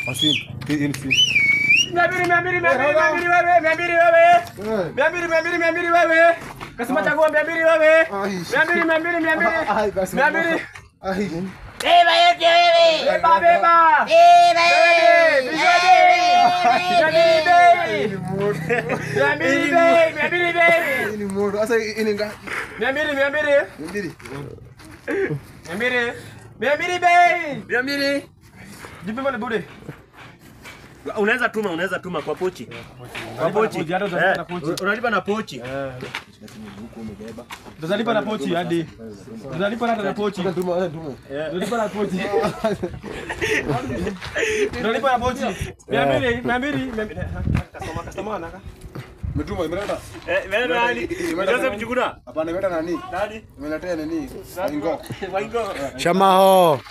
Asin. Hii si. Miambiri wewe. Kasema chagua miambiri wewe. Miambiri. Beba yote wewe. Beba. Miambiri. Ni moto. Sasa ini ngapi? Miambiri. Jipe mwana bude. Unaweza tuma kwa pochi. Kwa pochi. Unalipa na pochi. Tutalipa na pochi hadi. Tutalipa na pochi. Tuma. Tutalipa na pochi. Miambiri. Customer naka. Metuma imeleta. Wewe nani? Unaweza mchukua? Hapana imeleta nani? Nani? Imeletea nini? Waingo. Shamaho.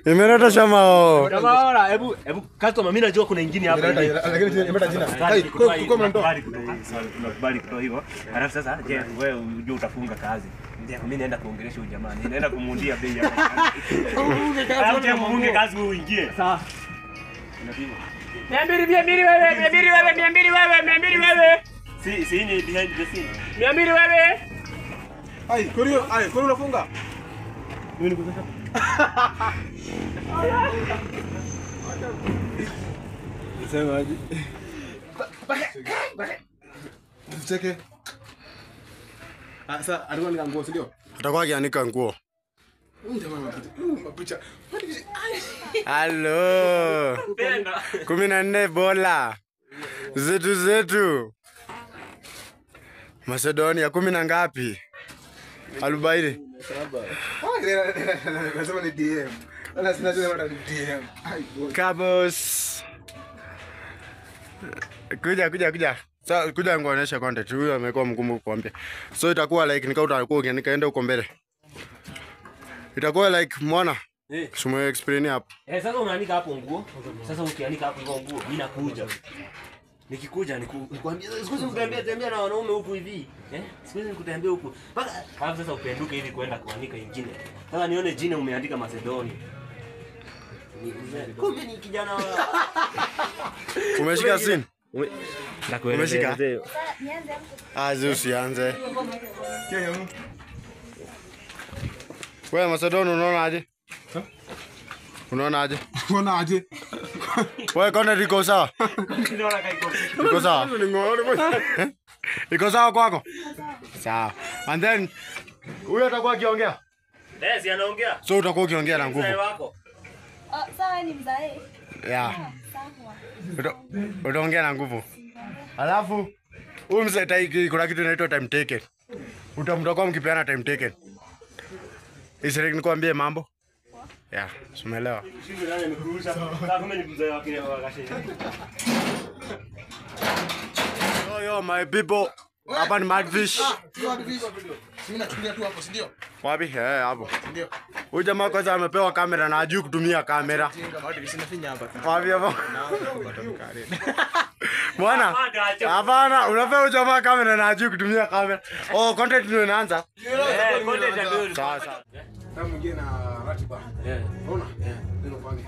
Imeleta shamaho. Jamaa, hebu customer mimi najua kuna ingine hapa. Lakini imeleta jina. Hai, kwa mnatoa. Tunakubali kutoa hivyo. Alafu sasa je, wewe unajua utafunga kazi. Ndio mimi naenda kuongelesha huyu jamaa. Naenda kumuundia bei hapa. Alafu je muunge kazi wewe uingie. Sawa. Miambiri wewe. Si ni behind the scene. Miambiri wewe. Hai, korio unafunga. Mimi nikuza. Sema aje. Cheke. Sasa alikuwa ni nguo, si ndio? Atakuwa akianika nguo. Mapicha. Halo. 14 bola. Zetu. Macedonia 10 na ngapi? 40. Nasema ni DM. Nasema ni DM. Kabos. Kuja. Sasa kuja ngoonyesha content. Huyu amekuwa mgumu kuambia. So itakuwa like utakuwa nikaenda huko mbele. Itakuwa like mwana. Sumo explain hapo. Sasa unaanika hapo nguo. Sasa ukianika hapo nguo, mimi nakuja. Nikikuja nikwambia sikuzi tembea na wanaume huku hivi. Sikuzi nikutembea huku. Paka hapo sasa upenduke hivi kwenda kuanika ingine. Sasa nione jina umeandika Macedonia. Kumbe ni kijana wa. Umeshika scene? Umeshika? Usianze. Wewe Macedonia unaona aje? Unaona aje? Wewe kona liko sawa? Iko sawa? Iko sawa kwako? Sawa. And then huyo atakuwa akiongea? Si anaongea. So utakuwa ukiongea na nguvu. Sawa ni mzae. Yeah. Sawa. Utaongea na nguvu. Alafu huyu mzee kuna kitu inaitwa time taken. Mtakuwa mkipeana time taken. Isirek nikwambie mambo. Yeah, umeelewa. Yo my people, hapa ni Madfish. Mimi nachukulia tu hapo, si ndio? Wapi? Hapo. Ndio. Huyu jamaa kwanza amepewa kamera na hajui kutumia kamera. Wapi hapo? Bwana, hapana, unapewa jamaa kamera na hajui kutumia kamera. Oh, content ndio inaanza. Content ndio. Sawa. Kama mwingine na ratiba. Unaona? Ndio pange.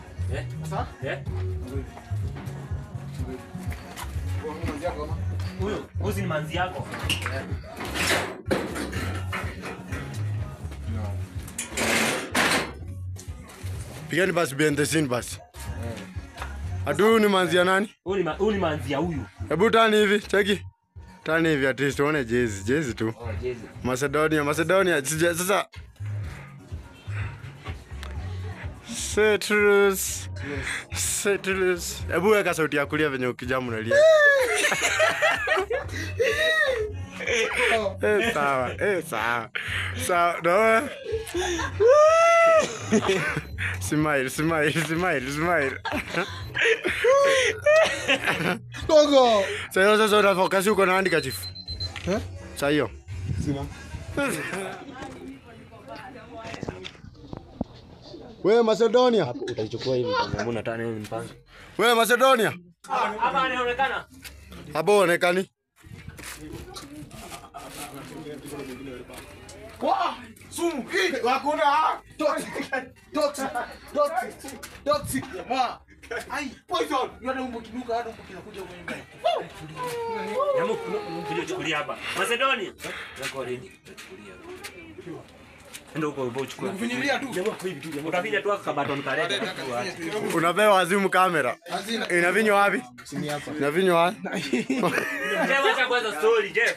Sasa? Huyu ni manzi yako. Pigani basi behind the scene basi. Adu ni manzi ya nani? Huyu ni manzi ya huyu. Hebu tani hivi, cheki. Tani hivi at least uone jezi tu. Jezi. Macedonia. Sasa Settlers. Hebu weka sauti ya kulia venye ukijamu unalia. Sawa. No. Smile. Togo. Sasa unafocus uko na andika chief. Sasa hiyo. Sina. Wewe Macedonia. Hapo utaichukua hivi kama unataka nini mpango. Wewe Macedonia. Hapa anaonekana. Hapo onekani. Kwa sumu hii hakuna toxic jamaa Ai, poison. Yule umbo kinuka hadi umbo kinakuja huko nyumbani. Yamu kuja chukulia hapa. Macedonia. Zako ready. Ndio uko uchukua. Kufinyilia tu. Utafinya tu kabaton kareta. Unapewa azimu kamera. Inavinywa wapi? Sini hapa. Inavinywa wapi? Acha kwanza story, Jeff.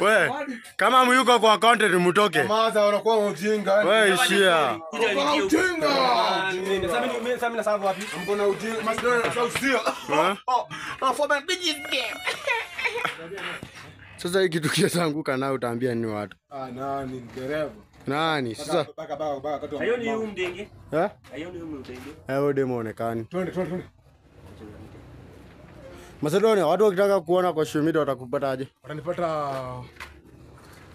We, kama muyuko kwa content mutoke. Maza wanakuwa ujinga. We ishia. Ujinga. Sasa mimi nasabu wapi? Mbona ujinga? Macedonia na South Sea. For bitches game. Sasa hiki tukianguka nao utaambia ni watu. Nani dereva? Nani? Sasa Baka Hayo ni umdenge. eh? Hayo ni umdenge. Hayo demo onekani. Twende. Macedonia, watu wakitaka kuona kwa social media watakupata aje? Watanipata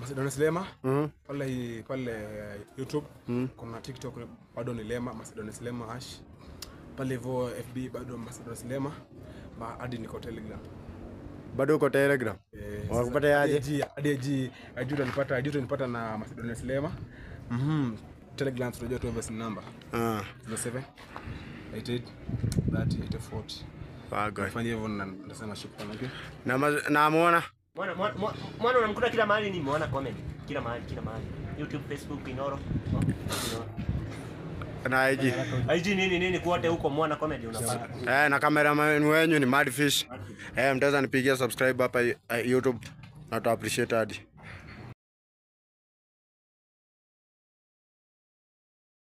Macedonia Slema. Pale YouTube. Kuna TikTok bado ni Lema Macedonia Slema hash. Pale hivyo FB bado Macedonia Slema. Hadi niko Telegram. Bado uko Telegram? Wakupata aje? Hadi utanipata na Macedonia Slema. Telegram tunajua tu basi number. 07 88 30 84. Fanya hivyo na nasema shukrani. Okay. Na muona? Mwana unamkuta kila mahali ni muona comment. Kila mahali. YouTube, Facebook, Inoro. Na IG. IG nini kote huko muona comedy unapata. Na cameraman wenyu ni Madfish. Mtaweza nipigia subscribe hapa YouTube. Na tu appreciate hadi.